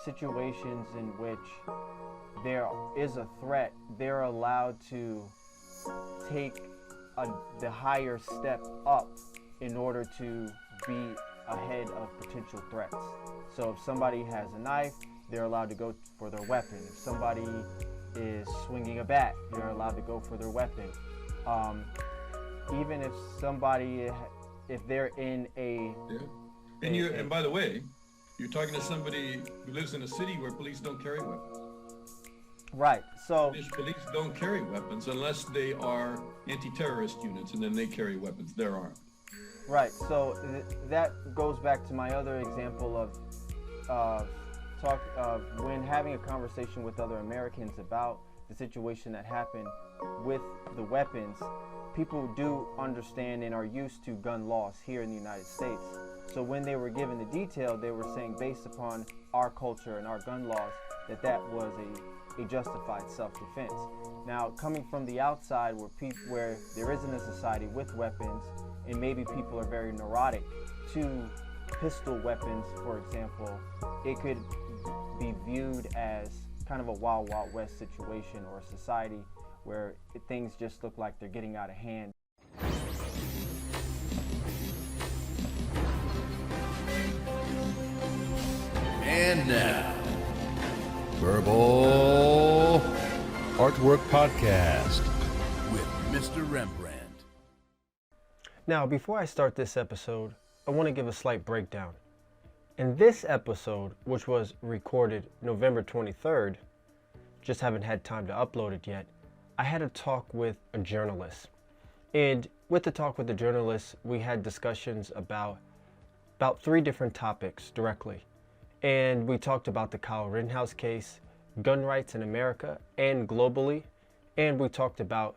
situations in which there is a threat, they're allowed to take the higher step up in order to be ahead of potential threats. So if somebody has a knife, they're allowed to go for their weapon. If somebody is swinging a bat, they're allowed to go for their weapon. Even if somebody, if they're in a... Yeah. And by the way, you're talking to somebody who lives in a city where police don't carry weapons. Right, so... Police don't carry weapons unless they are anti-terrorist units, and then they carry weapons. They're armed. Right, so that goes back to my other example of when having a conversation with other Americans about the situation that happened with the weapons. People do understand and are used to gun laws here in the United States. So when they were given the detail, they were saying based upon our culture and our gun laws that was a justified self-defense. Now, coming from the outside where there isn't a society with weapons, and maybe people are very neurotic to pistol weapons, for example, it could be viewed as kind of a wild, wild west situation, or a society where things just look like they're getting out of hand. And now, Verbal Artwork Podcast with Mr. Rembrandt. Now, before I start this episode, I want to give a slight breakdown. In this episode, which was recorded November 23rd, just haven't had time to upload it yet, I had a talk with a journalist. And with the talk with the journalist, we had discussions about 3 different topics directly. And we talked about the Kyle Rittenhouse case, gun rights in America and globally, and we talked about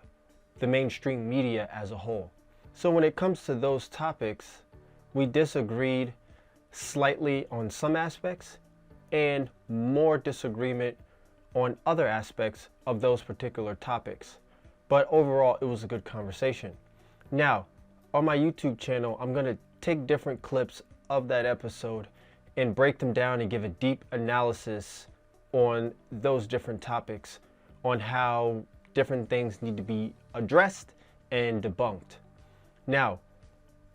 the mainstream media as a whole. So when it comes to those topics, we disagreed slightly on some aspects and more disagreement on other aspects of those particular topics. But overall, it was a good conversation. Now, on my YouTube channel, I'm going to take different clips of that episode and break them down and give a deep analysis on those different topics, on how different things need to be addressed and debunked. Now,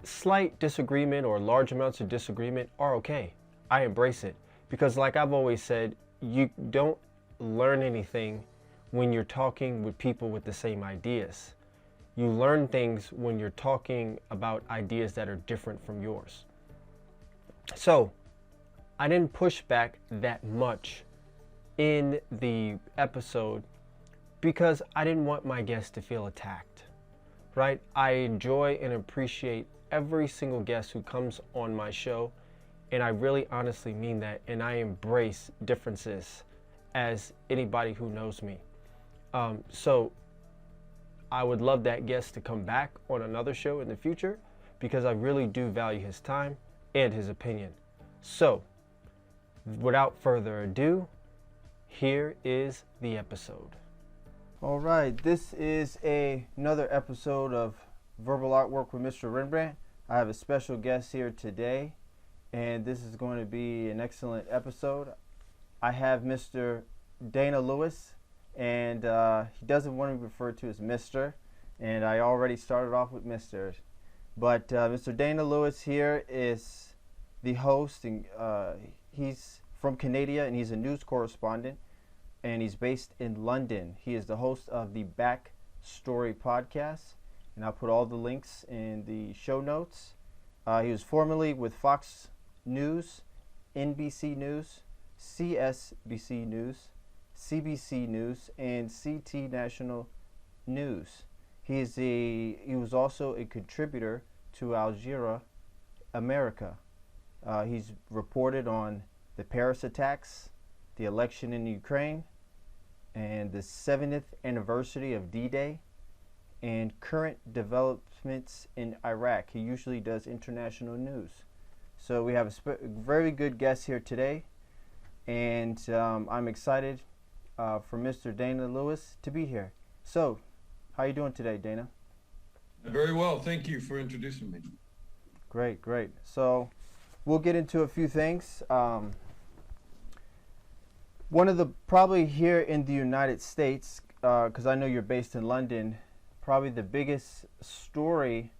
slight disagreement or large amounts of disagreement are okay. I embrace it because, like I've always said, you don't learn anything when you're talking with people with the same ideas. You learn things when you're talking about ideas that are different from yours. So, I didn't push back that much in the episode because I didn't want my guests to feel attacked, right? I enjoy and appreciate every single guest who comes on my show, and I really honestly mean that, and I embrace differences as anybody who knows me. So I would love that guest to come back on another show in the future because I really do value his time and his opinion. So, without further ado, here is the episode. All right, this is another episode of Verbal Artwork with Mr. Rembrandt. I have a special guest here today, and this is going to be an excellent episode. I have Mr. Dana Lewis, and he doesn't want to be referred to as Mr., and I already started off with Mr. But Mr. Dana Lewis here is the host, and he's from Canada, and he's a news correspondent, and he's based in London. He is the host of the Backstory podcast, and I'll put all the links in the show notes. He was formerly with Fox News, NBC News, CSBC News, CBC News, and CT National News. He was also a contributor to Jazeera America. He's reported on the Paris attacks, the election in Ukraine, and the 70th anniversary of D-Day, and current developments in Iraq. He usually does international news. So we have a very good guest here today, and I'm excited for Mr. Dana Lewis to be here. So, how are you doing today, Dana? Very well. Thank you for introducing me. Great, great. So, we'll get into a few things. One of the, probably here in the United States, because I know you're based in London, probably the biggest story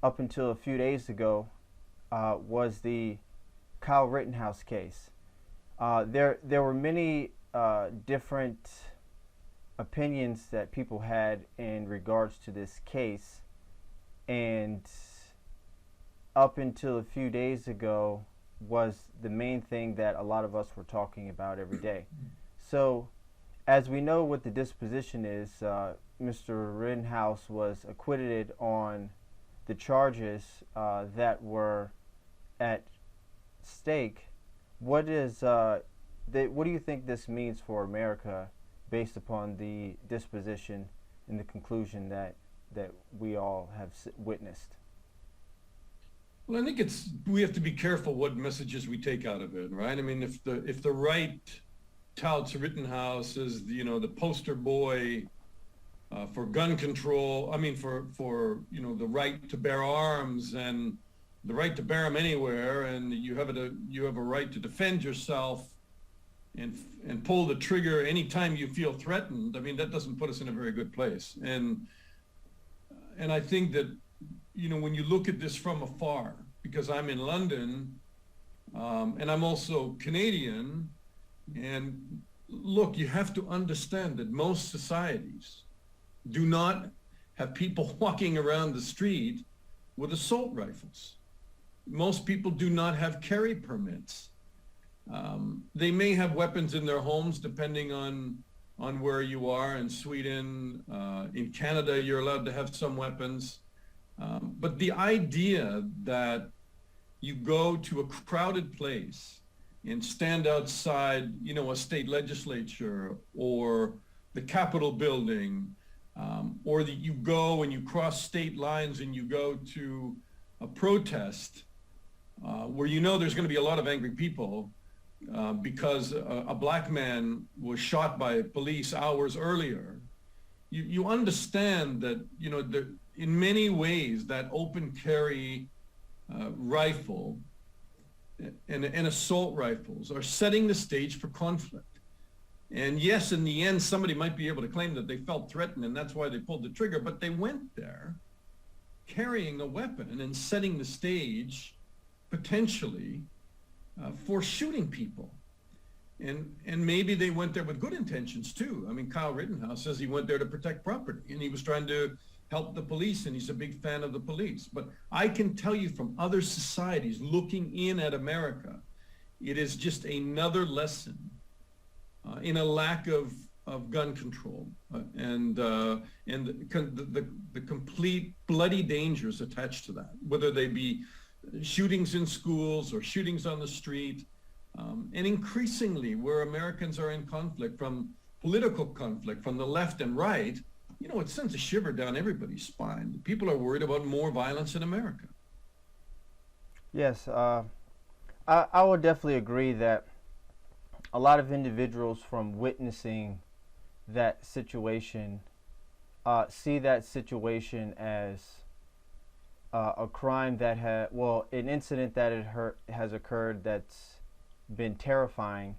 up until a few days ago was the Kyle Rittenhouse case. There were many different opinions that people had in regards to this case, and up until a few days ago was the main thing that a lot of us were talking about every day. So, as we know what the disposition is, Mr. Rittenhouse was acquitted on the charges that were at stake. What do you think this means for America, based upon the disposition and the conclusion that we all have witnessed? Well, I think we have to be careful what messages we take out of it, right? I mean, if the right touts Rittenhouse as the poster boy for gun control, I mean for the right to bear arms and the right to bear them anywhere, and you have a right to defend yourself and pull the trigger anytime you feel threatened. I mean, that doesn't put us in a very good place. And I think that when you look at this from afar, because I'm in London, and I'm also Canadian, and look, you have to understand that most societies do not have people walking around the street with assault rifles. Most people do not have carry permits. They may have weapons in their homes, depending on where you are. In Sweden, in Canada, you're allowed to have some weapons. But the idea that you go to a crowded place and stand outside, a state legislature or the Capitol building, or that you go and you cross state lines and you go to a protest where there's going to be a lot of angry people because a black man was shot by police hours earlier. You understand that, in many ways, that open carry rifle and assault rifles are setting the stage for conflict. And yes, in the end, somebody might be able to claim that they felt threatened and that's why they pulled the trigger, but they went there carrying a weapon and setting the stage potentially for shooting people. And maybe they went there with good intentions too. I mean, Kyle Rittenhouse says he went there to protect property and he was trying to help the police, and he's a big fan of the police. But I can tell you from other societies looking in at America, it is just another lesson in a lack of gun control and the complete bloody dangers attached to that, whether they be shootings in schools or shootings on the street. And increasingly, where Americans are in conflict, from political conflict, from the left and right, it sends a shiver down everybody's spine. People are worried about more violence in America. Yes, I would definitely agree that a lot of individuals, from witnessing that situation, see that situation as a crime that an incident that has occurred that's been terrifying,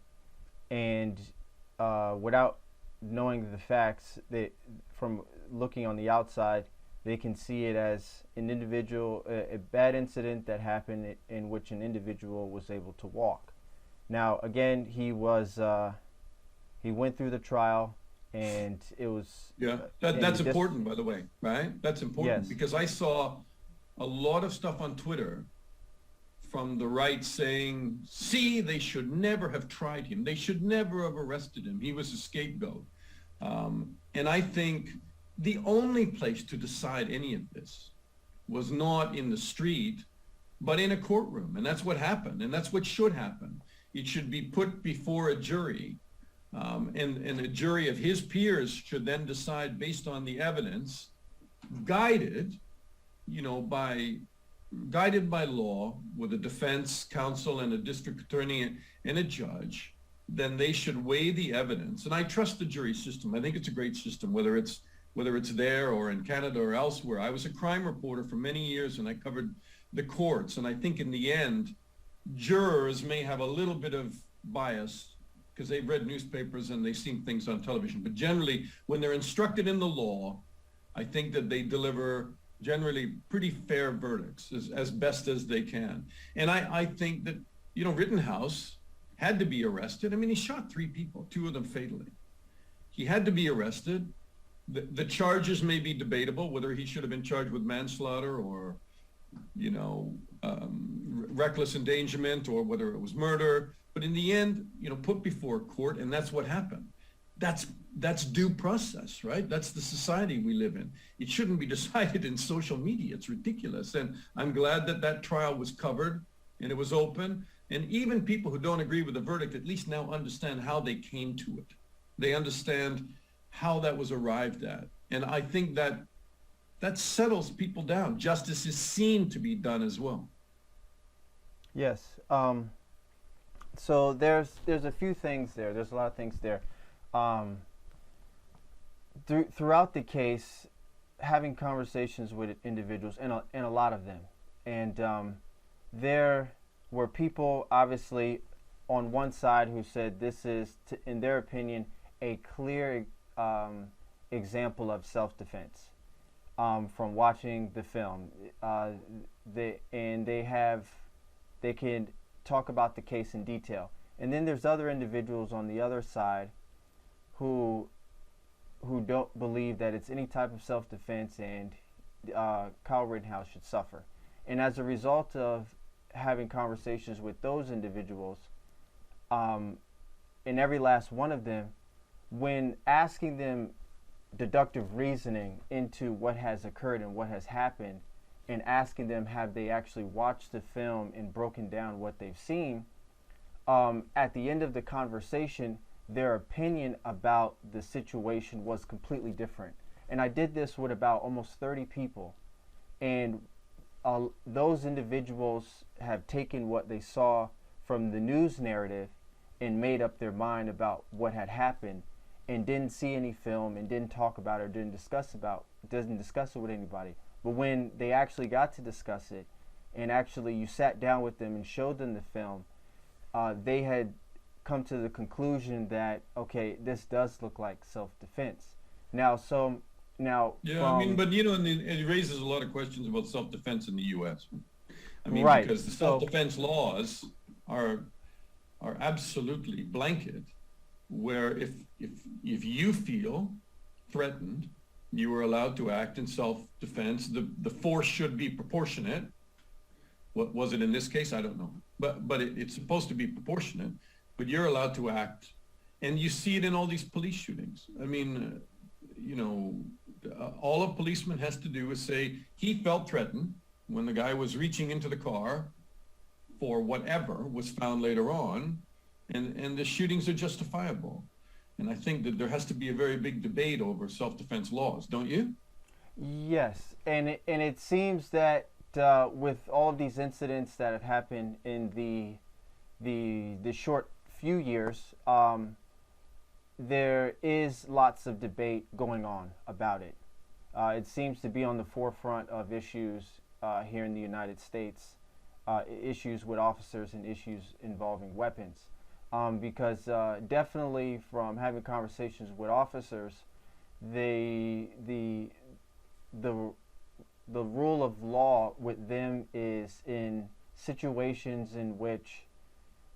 and without knowing the facts, from looking on the outside, they can see it as an individual, a bad incident that happened in which an individual was able to walk. Now, again, he went through the trial, and it was... Yeah, that's important, by the way, right? That's important, yes. Because I saw a lot of stuff on Twitter from the right saying, see, they should never have tried him. They should never have arrested him. He was a scapegoat. And I think the only place to decide any of this was not in the street, but in a courtroom. And that's what happened. And that's what should happen. It should be put before a jury. And a jury of his peers should then decide based on the evidence, guided by law, with a defense counsel and a district attorney and a judge. Then they should weigh the evidence. And I trust the jury system. I think it's a great system, whether it's there or in Canada or elsewhere. I was a crime reporter for many years, and I covered the courts. And I think in the end, jurors may have a little bit of bias because they've read newspapers and they've seen things on television. But generally, when they're instructed in the law, I think that they deliver generally pretty fair verdicts as best as they can. And I think that, Rittenhouse had to be arrested. I mean, he shot 3 people, 2 of them fatally. He had to be arrested. The charges may be debatable, whether he should have been charged with manslaughter or, reckless endangerment, or whether it was murder. But in the end, put before court, and that's what happened. That's due process, right? That's the society we live in. It shouldn't be decided in social media. It's ridiculous. And I'm glad that trial was covered and it was open. And even people who don't agree with the verdict at least now understand how they came to it. They understand how that was arrived at. And I think that settles people down. Justice is seen to be done as well. Yes. So there's a few things there. There's a lot of things there. Throughout the case, having conversations with individuals, and a lot of them, and there were people obviously on one side who said this is, in their opinion, a clear example of self-defense from watching the film. They can talk about the case in detail. And then there's other individuals on the other side who don't believe that it's any type of self-defense, and Kyle Rittenhouse should suffer. And as a result of having conversations with those individuals, in every last one of them, when asking them deductive reasoning into what has occurred and what has happened, and asking them have they actually watched the film and broken down what they've seen, at the end of the conversation, their opinion about the situation was completely different. And I did this with about almost 30 people. And those individuals have taken what they saw from the news narrative and made up their mind about what had happened, and didn't see any film and didn't talk about it, or didn't discuss it with anybody. But when they actually got to discuss it, and actually you sat down with them and showed them the film, they had come to the conclusion that, okay, this does look like self-defense. Now, but it raises a lot of questions about self-defense in the U.S. I mean, right. Because the self-defense laws are absolutely blanket, where if you feel threatened, you are allowed to act in self-defense. The force should be proportionate. What was it in this case? I don't know. But it's supposed to be proportionate. But you're allowed to act. And you see it in all these police shootings. I mean, all a policeman has to do is say he felt threatened when the guy was reaching into the car for whatever was found later on, and the shootings are justifiable. And I think that there has to be a very big debate over self-defense laws, don't you? Yes, and it seems that with all of these incidents that have happened in the short few years, there is lots of debate going on about it. It seems to be on the forefront of issues here in the United States, issues with officers and issues involving weapons. Because definitely from having conversations with officers, the rule of law with them is in situations in which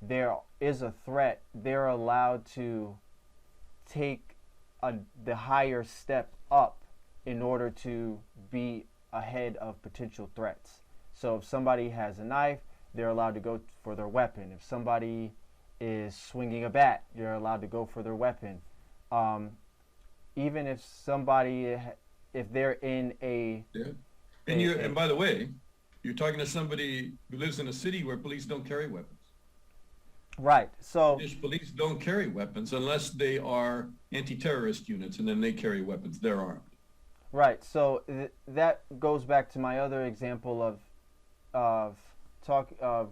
there is a threat, they're allowed to take the higher step up in order to be ahead of potential threats. So if somebody has a knife, they're allowed to go for their weapon. If somebody is swinging a bat, you're allowed to go for their weapon. Even if somebody, if they're in a... Yeah. And by the way, you're talking to somebody who lives in a city where police don't carry weapons. Right, so... British police don't carry weapons unless they are anti-terrorist units, and then they carry weapons. They're armed. Right, so that goes back to my other example of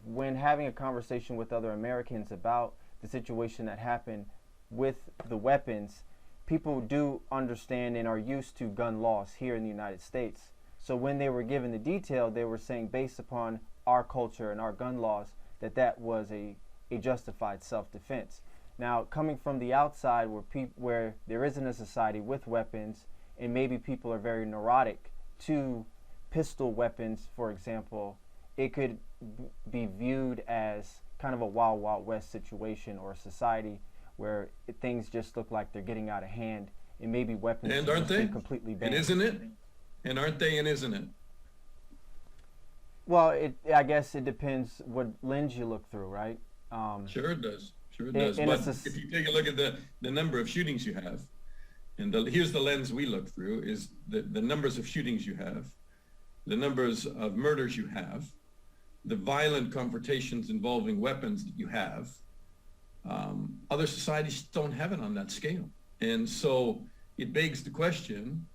when having a conversation with other Americans about the situation that happened with the weapons. People do understand and are used to gun laws here in the United States. So when they were given the detail, they were saying based upon our culture and our gun laws that was a justified self-defense. Now, coming from the outside, where there isn't a society with weapons, and maybe people are very neurotic to pistol weapons, for example, it could be viewed as kind of a Wild Wild West situation, or a society where things just look like they're getting out of hand, and maybe weapons And should aren't just be they? completely And banned. isn't it? And aren't they? And isn't it? Well, I guess it depends what lens you look through, right? Sure it does. Sure it does. and But it's if you take a look at the number of shootings you have, and here's the lens we look through, is the numbers of shootings you have, the numbers of murders you have, the violent confrontations involving weapons that you have. Other societies don't have it on that scale. And so it begs the question,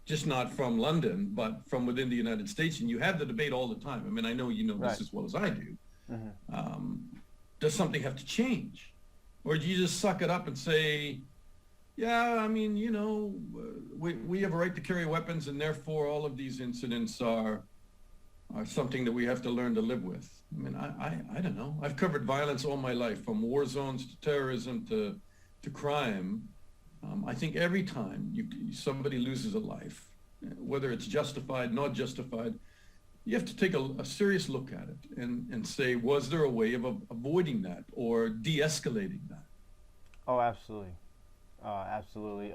just not from London, but from within the United States, and you have the debate all the time. I mean, I know you know Right. this as well as I do. Mm-hmm. Does something have to change? Or do you just suck it up and say, yeah, I mean, you know, we have a right to carry weapons, and therefore all of these incidents are something that we have to learn to live with? I mean, I don't know. I've covered violence all my life, from war zones to terrorism to crime. I think every time somebody loses a life, whether it's justified, not justified, you have to take a serious look at it and say, was there a way of avoiding that or de-escalating that? Oh, absolutely. Absolutely.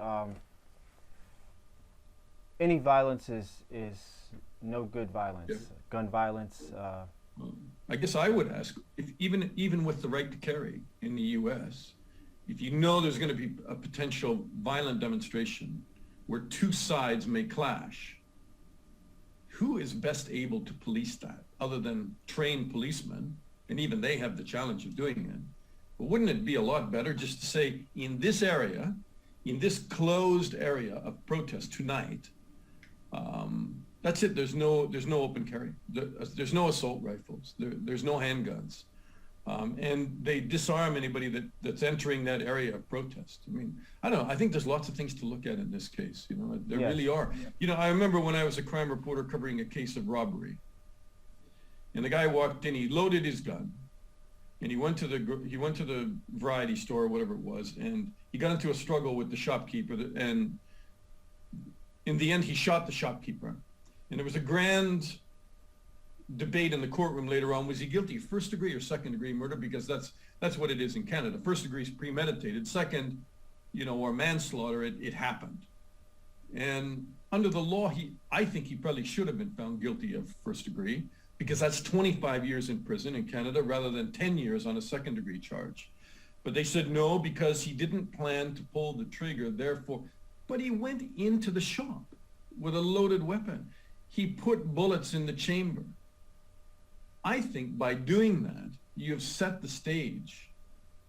Any violence is no good violence. Yeah. Gun violence. I guess I would ask, if even with the right to carry in the U.S., if you know there's going to be a potential violent demonstration where two sides may clash, who is best able to police that other than trained policemen? And even they have the challenge of doing it. But wouldn't it be a lot better just to say, in this area, in this closed area of protest tonight, that's it. There's no open carry. There's no assault rifles. There's no handguns. And they disarm anybody that's entering that area of protest. I mean, I don't know. I think there's lots of things to look at in this case. You know, there Yes. really are. You know, I remember when I was a crime reporter covering a case of robbery, and the guy walked in. He loaded his gun, and he went to the variety store or whatever it was, and he got into a struggle with the shopkeeper. And in the end, he shot the shopkeeper. And there was a grand debate in the courtroom later on, was he guilty of first degree or second degree murder? Because that's what it is in Canada. First degree is premeditated. Second, you know, or manslaughter, it happened. And under the law, I think he probably should have been found guilty of first degree, because that's 25 years in prison in Canada rather than 10 years on a second degree charge. But they said no, because he didn't plan to pull the trigger, therefore. But he went into the shop with a loaded weapon. He put bullets in the chamber. I think by doing that, you have set the stage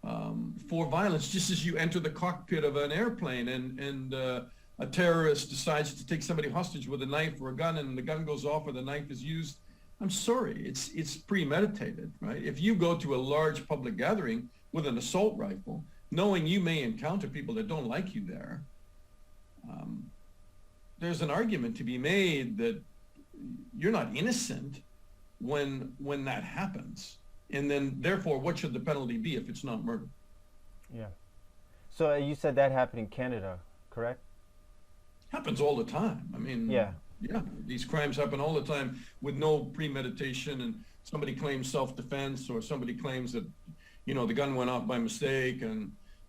for violence, just as you enter the cockpit of an airplane and a terrorist decides to take somebody hostage with a knife or a gun, and the gun goes off or the knife is used. I'm sorry, it's premeditated, right? If you go to a large public gathering with an assault rifle, knowing you may encounter people that don't like you there, there's an argument to be made that you're not innocent when that happens. And then therefore, what should the penalty be if it's not murder? Yeah. So you said that happened in Canada, correct? Happens all the time. I mean, Yeah. These crimes happen all the time with no premeditation, and somebody claims self-defense, or somebody claims that, you know, the gun went off by mistake.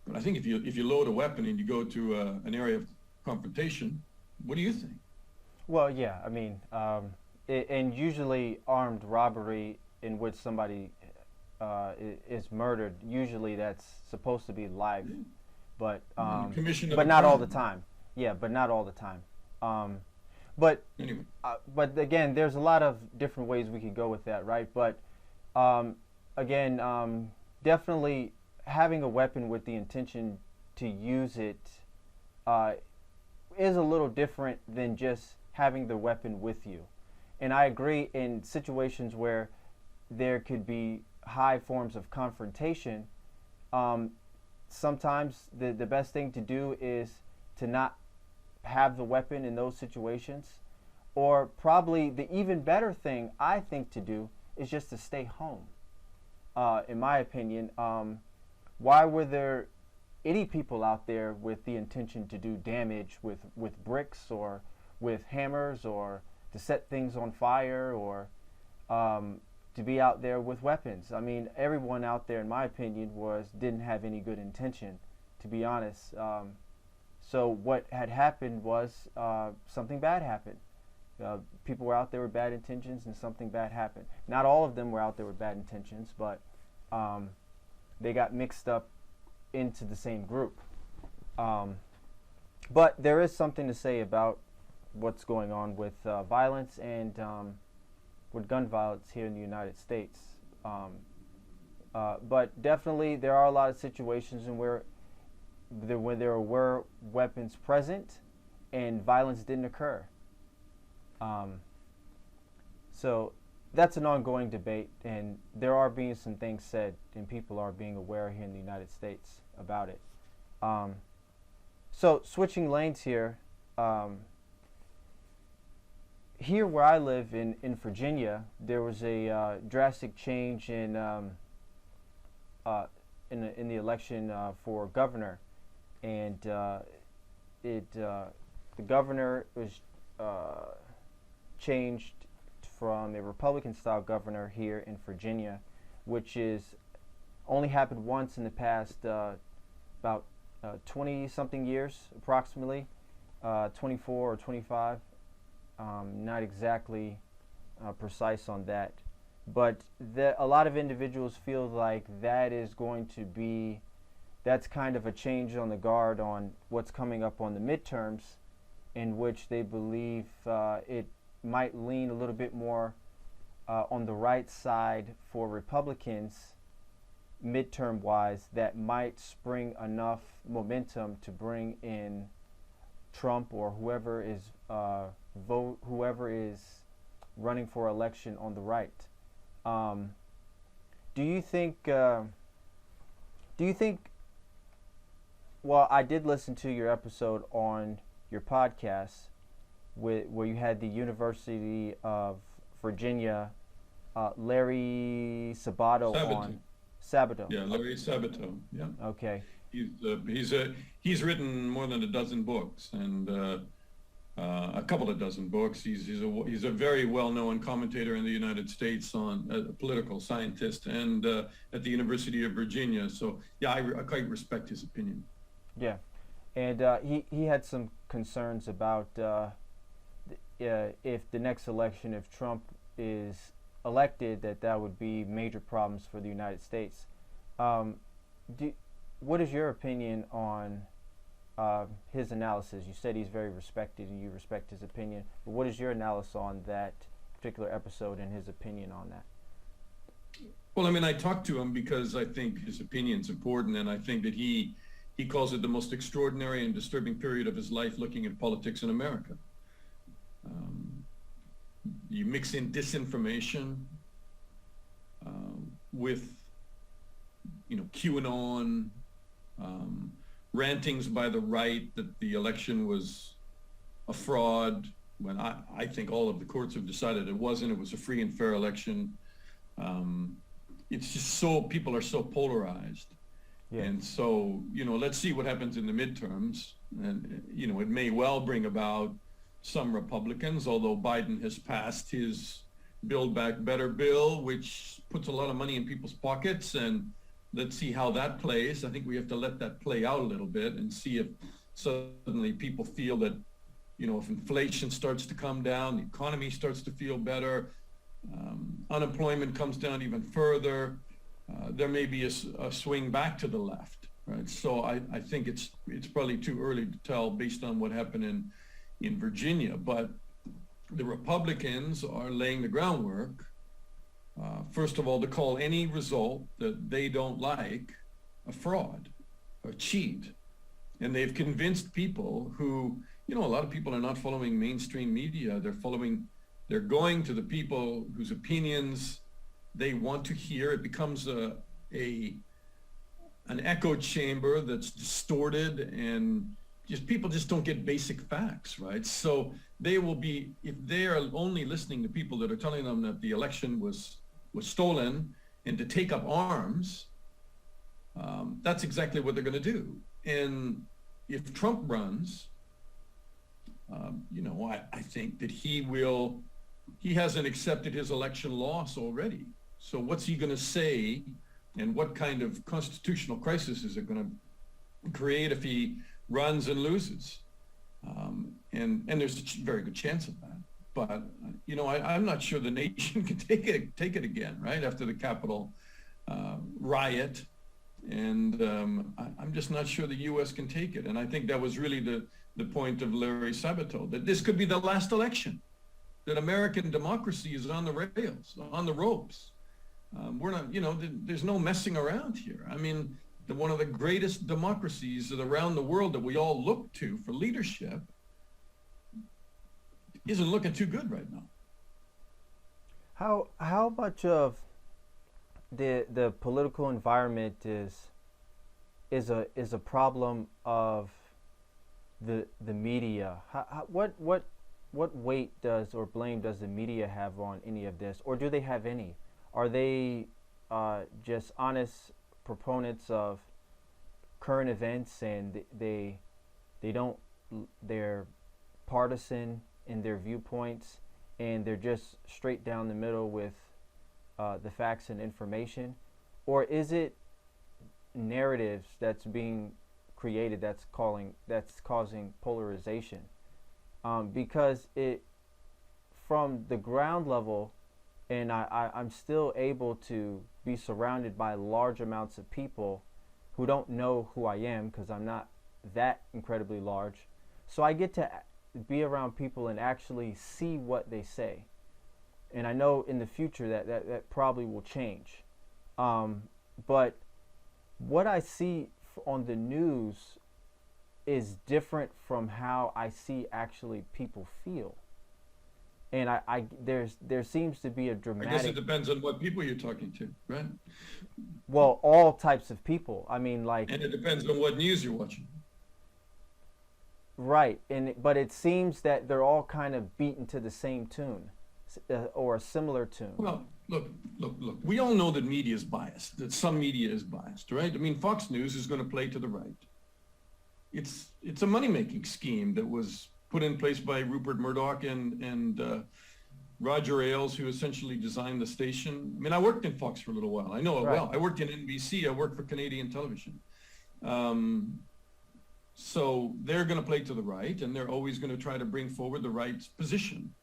But I think if you load a weapon and you go to an area of confrontation, what do you think? Well, yeah. I mean, and usually armed robbery in which somebody is murdered, usually that's supposed to be life, but Commission of but a not all crime. the time. Yeah, but not all the time. But Anyway, but again, there's a lot of different ways we could go with that, right? But again, definitely having a weapon with the intention to use it is a little different than just having the weapon with you. And I agree, in situations where there could be high forms of confrontation, sometimes the best thing to do is to not have the weapon in those situations. Or probably the even better thing, I think, to do is just to stay home. In my opinion, why would there any people out there with the intention to do damage with bricks or with hammers or to set things on fire or to be out there with weapons. I mean, everyone out there, in my opinion, didn't have any good intention, to be honest. So what had happened was something bad happened. People were out there with bad intentions and something bad happened. Not all of them were out there with bad intentions, but they got mixed up into the same group. But there is something to say about what's going on with violence and with gun violence here in the United States. But definitely there are a lot of situations in where there were weapons present and violence didn't occur. So that's an ongoing debate, and there are being some things said, and people are being aware here in the United States about it. So switching lanes here, here where I live in Virginia, there was a drastic change in the election for governor, and the governor was changed from a Republican-style governor here in Virginia, which is only happened once in the past about 20-something years, approximately 24 or 25. Not exactly precise on that, but a lot of individuals feel like that's kind of a change on the guard on what's coming up on the midterms, in which they believe it might lean a little bit more on the right side for Republicans midterm-wise, that might spring enough momentum to bring in Trump or whoever is running for election on the right. Do you think? Well, I did listen to your episode on your podcast where you had the University of Virginia, Larry Sabato on. Sabato. Yeah, Larry Sabato. Yeah. Okay. He's written more than a dozen books and a couple of dozen books. He's a very well-known commentator in the United States on a political scientist and at the University of Virginia. So yeah, I quite respect his opinion. Yeah, and he had some concerns about if the next election, if Trump is elected, that would be major problems for the United States. What is your opinion on his analysis? You said he's very respected and you respect his opinion, but what is your analysis on that particular episode and his opinion on that? Well, I mean, I talked to him because I think his opinion's important, and I think that he calls it the most extraordinary and disturbing period of his life looking at politics in America. You mix in disinformation with, QAnon, rantings by the right that the election was a fraud, when I think all of the courts have decided it wasn't. It was a free and fair election. It's just so, people are so polarized. Yeah. And so, let's see what happens in the midterms. And, it may well bring about some Republicans, although Biden has passed his Build Back Better bill, which puts a lot of money in people's pockets. And let's see how that plays. I think we have to let that play out a little bit and see if suddenly people feel that, if inflation starts to come down, the economy starts to feel better, unemployment comes down even further, there may be a swing back to the left, right? So I think it's probably too early to tell based on what happened in Virginia, but the Republicans are laying the groundwork, first of all, to call any result that they don't like a fraud, a cheat. And they've convinced people who, a lot of people are not following mainstream media. They're going to the people whose opinions they want to hear. It becomes an echo chamber that's distorted, and people just don't get basic facts, right? So they will be, if they are only listening to people that are telling them that the election was stolen and to take up arms, That's exactly what they're going to do. And if Trump runs, I think that he hasn't accepted his election loss already. So what's he going to say, and what kind of constitutional crisis is it going to create if he runs and loses? And there's a very good chance of that. But, I'm not sure the nation can take it again, right, after the Capitol riot. And I'm just not sure the U.S. can take it. And I think that was really the point of Larry Sabato, that this could be the last election, that American democracy is on the rails, on the ropes. We're not, there's no messing around here. I mean, one of the greatest democracies around the world that we all look to for leadership isn't looking too good right now. How much of the political environment is a problem of the media? What weight does or blame does the media have on any of this, or do they have any? Are they just honest proponents of current events, and they're partisan in their viewpoints, and they're just straight down the middle with the facts and information? Or is it narratives that's being created that's causing polarization? Because from the ground level, and I'm still able to be surrounded by large amounts of people who don't know who I am, because I'm not that incredibly large. So I get to be around people and actually see what they say. And I know in the future that probably will change. But what I see on the news is different from how I see actually people feel. And there seems to be a dramatic... I guess it depends on what people you're talking to, right? Well, all types of people. I mean, like... And it depends on what news you're watching. Right. But it seems that they're all kind of beaten to the same tune, or a similar tune. Well, look. We all know that media is biased, that some media is biased, right? I mean, Fox News is going to play to the right. It's a money-making scheme that was put in place by Rupert Murdoch and Roger Ailes, who essentially designed the station. I mean, I worked in Fox for a little while. I know it well. I worked in NBC. I worked for Canadian television. So they're going to play to the right, and they're always going to try to bring forward the right position.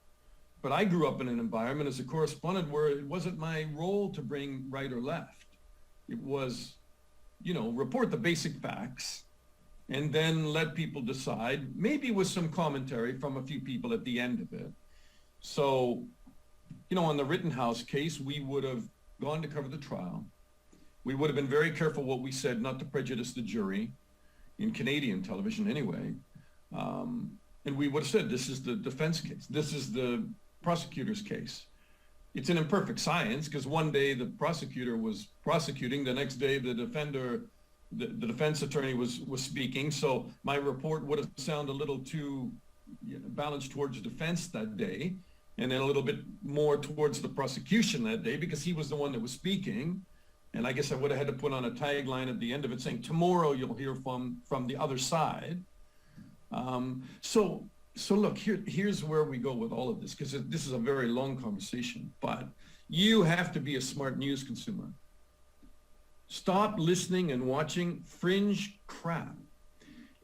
But I grew up in an environment as a correspondent where it wasn't my role to bring right or left. It was, report the basic facts and then let people decide, maybe with some commentary from a few people at the end of it. So, on the Rittenhouse case, we would have gone to cover the trial. We would have been very careful what we said, not to prejudice the jury, in Canadian television anyway. And we would have said, this is the defense case. This is the prosecutor's case. It's an imperfect science, because one day the prosecutor was prosecuting, the next day the defense attorney was speaking. So my report would have sounded a little too balanced towards defense that day, and then a little bit more towards the prosecution that day, because he was the one that was speaking. And I guess I would have had to put on a tagline at the end of it saying, tomorrow you'll hear from the other side. So look, here's where we go with all of this, because this is a very long conversation, but you have to be a smart news consumer. Stop listening and watching fringe crap,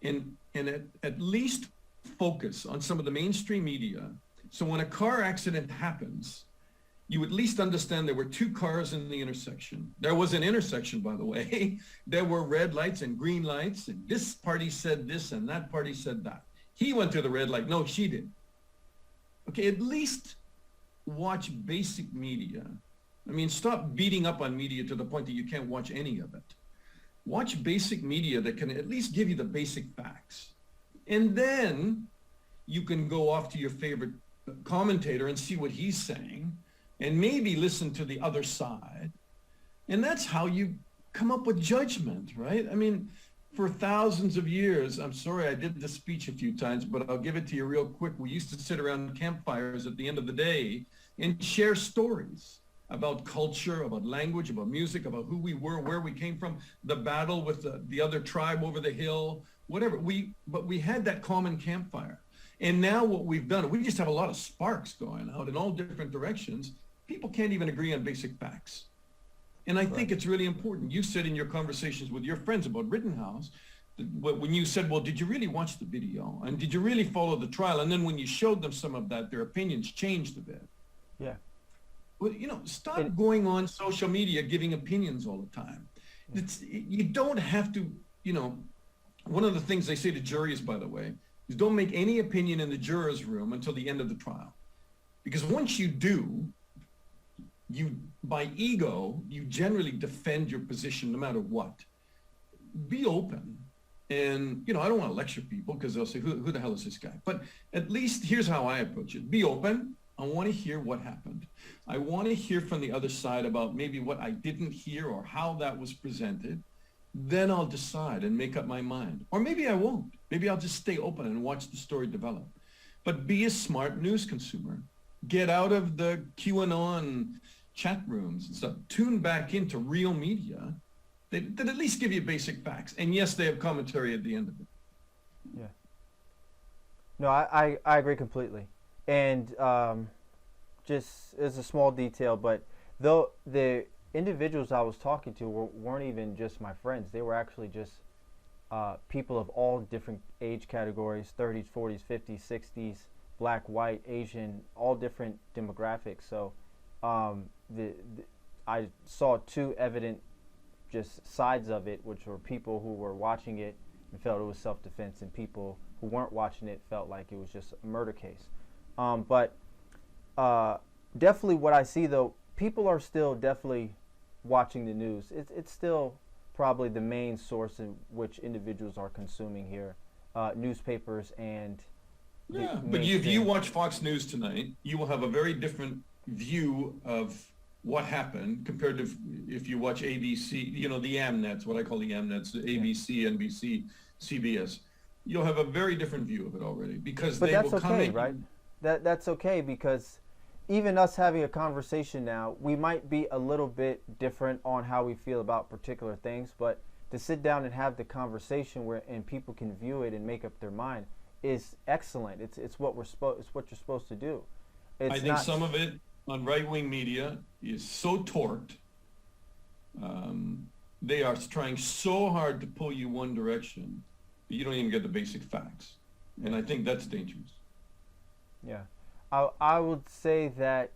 and at least focus on some of the mainstream media. So when a car accident happens, you at least understand there were two cars in the intersection. There was an intersection, by the way. There were red lights and green lights, and this party said this and that party said that. He went to the red light. No, she did. Okay, at least watch basic media. I mean, stop beating up on media to the point that you can't watch any of it. Watch basic media that can at least give you the basic facts. And then you can go off to your favorite commentator and see what he's saying, and maybe listen to the other side. And that's how you come up with judgment, right? I mean, for thousands of years, I'm sorry I did this speech a few times, but I'll give it to you real quick. We used to sit around campfires at the end of the day and share stories. about culture, about language, about music, about who we were, where we came from, the battle with the other tribe over the hill, whatever. But we had that common campfire. And now what we've done, we just have a lot of sparks going out in all different directions. People can't even agree on basic facts. And I think it's really important. You said in your conversations with your friends about Rittenhouse, when you said, well, did you really watch the video? And did you really follow the trial? And then when you showed them some of that, their opinions changed a bit. Yeah. Well, stop going on social media giving opinions all the time. You don't have to, one of the things they say to juries, by the way, is don't make any opinion in the juror's room until the end of the trial. Because once you do, by ego, you generally defend your position no matter what. Be open. And, I don't want to lecture people because they'll say, who the hell is this guy? But at least here's how I approach it. Be open. I want to hear what happened. I want to hear from the other side about maybe what I didn't hear or how that was presented. Then I'll decide and make up my mind. Or maybe I won't. Maybe I'll just stay open and watch the story develop. But be a smart news consumer. Get out of the QAnon chat rooms and stuff. Tune back into real media that at least give you basic facts. And yes, they have commentary at the end of it. Yeah. No, I agree completely. And just as a small detail, but though the individuals I was talking to weren't even just my friends. They were actually just people of all different age categories, 30s, 40s, 50s, 60s, black, white, Asian, all different demographics. So I saw two evident just sides of it, which were people who were watching it and felt it was self-defense, and people who weren't watching it felt like it was just a murder case. But definitely what I see, though, people are still definitely watching the news. It's still probably the main source in which individuals are consuming here, newspapers and but if you watch Fox News tonight, you will have a very different view of what happened compared to if you watch ABC, the AMNets, what I call the AMNets, the ABC, NBC, CBS. You'll have a very different view of it already because but they that's will come okay, in. Right? That's okay, because even us having a conversation now, we might be a little bit different on how we feel about particular things, but to sit down and have the conversation and people can view it and make up their mind is excellent. It's what you're supposed to do. I think some of it on right-wing media is so torqued. They are trying so hard to pull you one direction that you don't even get the basic facts. And I think that's dangerous. Yeah. I would say that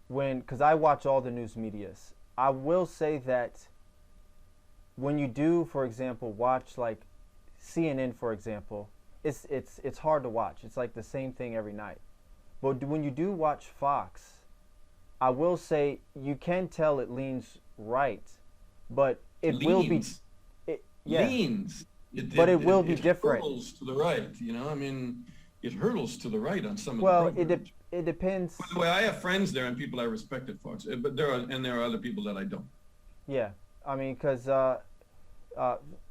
because I watch all the news medias, I will say that when you do, for example, watch like CNN, for example, it's hard to watch. It's like the same thing every night. But when you do watch Fox, I will say you can tell it leans right, but it will be. Leans. But it will be different. It hurtles to the right, it hurtles to the right on some of the programs. It depends. By the way, I have friends there and people I respect at Fox, but there are other people that I don't. Yeah, I mean, because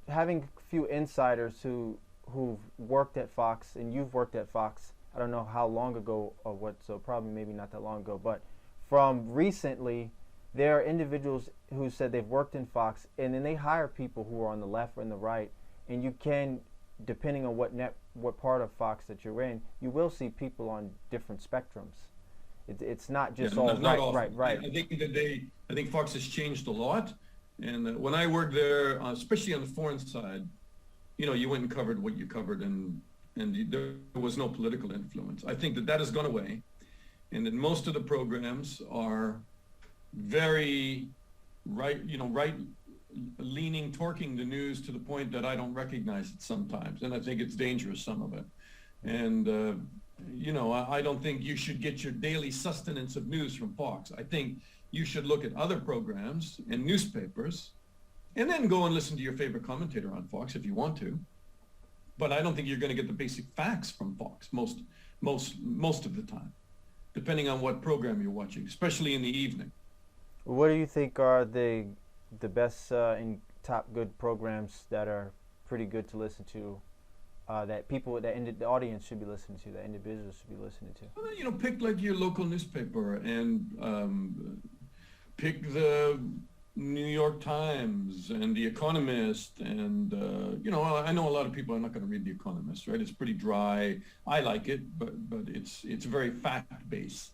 having a few insiders who've worked at Fox, and you've worked at Fox, I don't know how long ago or what, so probably maybe not that long ago, but from recently, there are individuals who said they've worked in Fox, and then they hire people who are on the left or on the right, and you can, depending on what part of Fox that you're in, you will see people on different spectrums. It's not just right. I think Fox has changed a lot, and when I worked there, especially on the foreign side, you went and covered what you covered, and there was no political influence. I think that has gone away, and that most of the programs are very right-leaning, torquing the news to the point that I don't recognize it sometimes, and I think it's dangerous, some of it. And I don't think you should get your daily sustenance of news from Fox. I think you should look at other programs and newspapers, and then go and listen to your favorite commentator on Fox if you want to. But I don't think you're going to get the basic facts from Fox most of the time, depending on what program you're watching, especially in the evening. What do you think are the best and top good programs that are pretty good to listen to that the audience should be listening to, that individuals should be listening to? Well, pick like your local newspaper and pick the New York Times and The Economist, and I know a lot of people are not going to read The Economist, right? It's pretty dry. I like it, but it's very fact-based.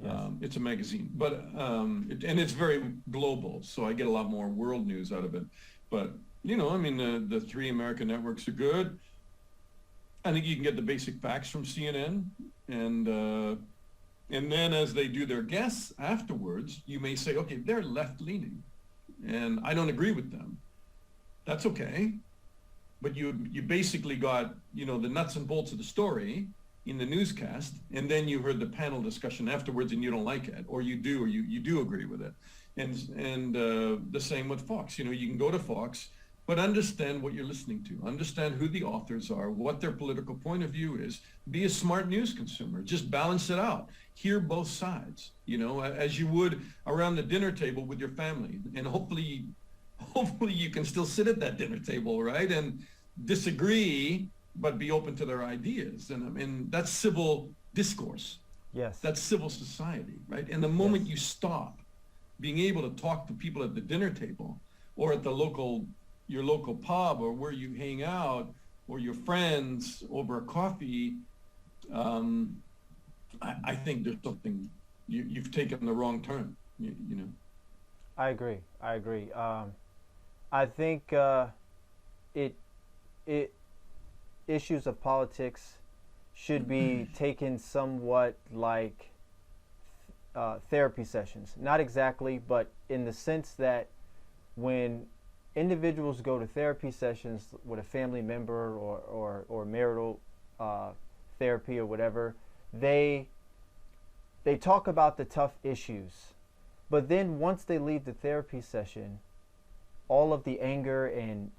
Yes. It's a magazine, but and it's very global, so I get a lot more world news out of it. But the three American networks are good. I think you can get the basic facts from CNN, and then as they do their guests afterwards, you may say, okay, they're left-leaning, and I don't agree with them. That's okay, but you basically got the nuts and bolts of the story in the newscast, and then you heard the panel discussion afterwards, and you don't like it, or you do agree with it, and the same with Fox. You can go to Fox, but understand what you're listening to, understand who the authors are, what their political point of view is. Be a smart news consumer. Just balance it out. Hear both sides, as you would around the dinner table with your family. And hopefully you can still sit at that dinner table, right? And disagree, but be open to their ideas. And that's civil discourse. Yes. That's civil society, right? And the moment you stop being able to talk to people at the dinner table or at your local pub or where you hang out or your friends over a coffee, I think there's something you've taken the wrong turn. I agree. I think issues of politics should be taken somewhat like therapy sessions. Not exactly, but in the sense that when individuals go to therapy sessions with a family member or marital therapy or whatever, they talk about the tough issues. But then once they leave the therapy session, all of the anger and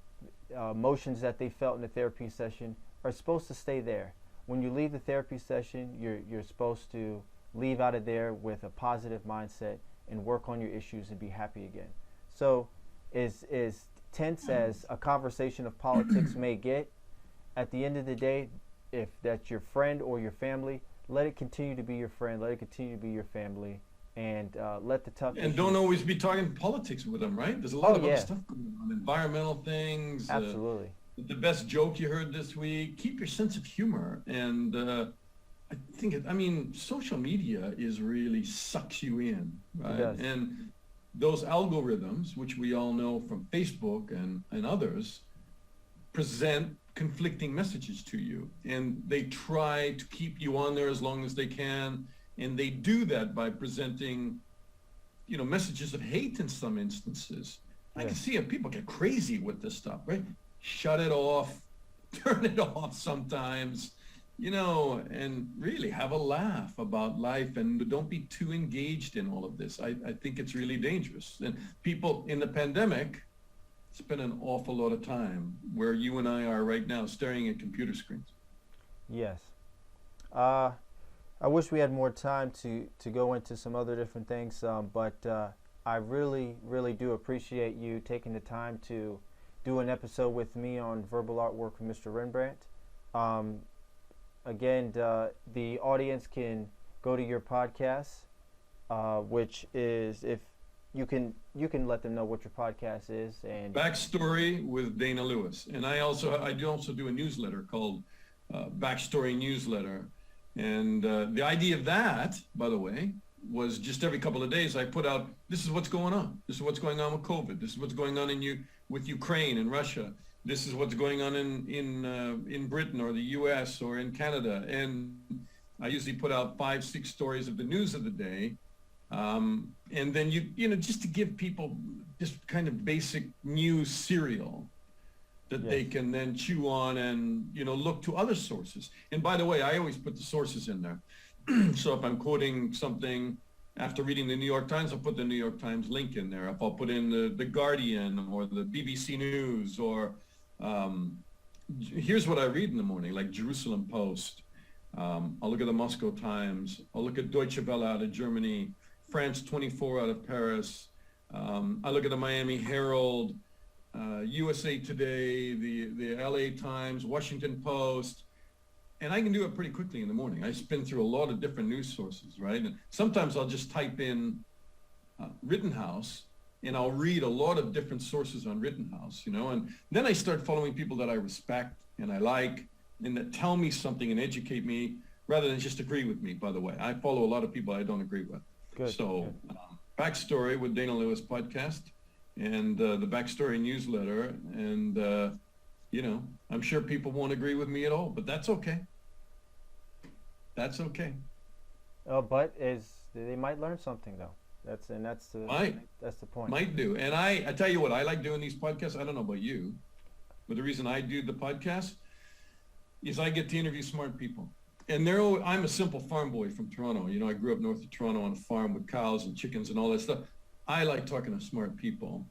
emotions that they felt in the therapy session are supposed to stay there. When you leave the therapy session, you're supposed to leave out of there with a positive mindset and work on your issues and be happy again. So as tense as a conversation of politics may get, at the end of the day, if that's your friend or your family, let it continue to be your friend, let it continue to be your family, and let the tough and don't always be talking politics with them, right? There's a lot of other stuff going on, environmental things. Absolutely. The best joke you heard this week. Keep your sense of humor, and I think social media really sucks you in, right? It does. And those algorithms, which we all know from Facebook and others, present conflicting messages to you, and they try to keep you on there as long as they can. And they do that by presenting, messages of hate in some instances. I can see it. People get crazy with this stuff, right? Shut it off, turn it off sometimes, and really have a laugh about life, and don't be too engaged in all of this. I think it's really dangerous. And people in the pandemic spend an awful lot of time where you and I are right now staring at computer screens. Yes. I wish we had more time to go into some other different things, but I really, really do appreciate you taking the time to do an episode with me on verbal artwork with Mr. Rembrandt. Again, the audience can go to your podcast, which is, if you can let them know what your podcast is. And Backstory with Dana Lewis. And I do also do a newsletter called Backstory Newsletter. And the idea of that, by the way, was just every couple of days I put out, this is what's going on. This is what's going on with COVID. This is what's going on with Ukraine and Russia. This is what's going on in Britain or the US or in Canada. And I usually put out 5-6 stories of the news of the day. And then just to give people just kind of basic news cereal that they can then chew on and, look to other sources. And by the way, I always put the sources in there. So if I'm quoting something after reading the New York Times, I'll put the New York Times link in there. If I'll put in the Guardian or the BBC News, or here's what I read in the morning, like Jerusalem Post. I'll look at the Moscow Times. I'll look at Deutsche Welle out of Germany, France 24 out of Paris. I look at the Miami Herald. USA Today, the LA Times, Washington Post, and I can do it pretty quickly in the morning. I spin through a lot of different news sources, right? And sometimes I'll just type in Rittenhouse, and I'll read a lot of different sources on Rittenhouse, you know, and then I start following people that I respect and I like and that tell me something and educate me rather than just agree with me, by the way. I follow a lot of people I don't agree with. Good. So Backstory with Dana Lewis podcast and the Backstory newsletter. And, you know, I'm sure people won't agree with me at all, but that's okay. That's okay. But they might learn something though. That's the point. Might do. And I tell you what, I like doing these podcasts. I don't know about you, but the reason I do the podcast is I get to interview smart people. And I'm a simple farm boy from Toronto. You know, I grew up north of Toronto on a farm with cows and chickens and all that stuff. I like talking to smart people,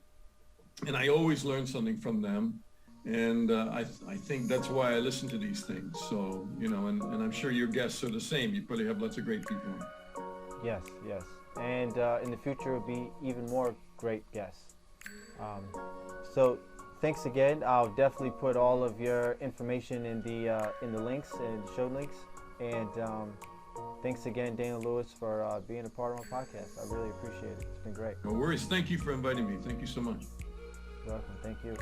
and I always learn something from them. And I think that's why I listen to these things. So, you know, and I'm sure your guests are the same. You probably have lots of great people. Yes. And in the future, will be even more great guests. So thanks again. I'll definitely put all of your information in the links and show links. And thanks again, Dana Lewis, for being a part of my podcast. I really appreciate it. It's been great. No worries. Thank you for inviting me. Thank you so much. You're welcome. Thank you.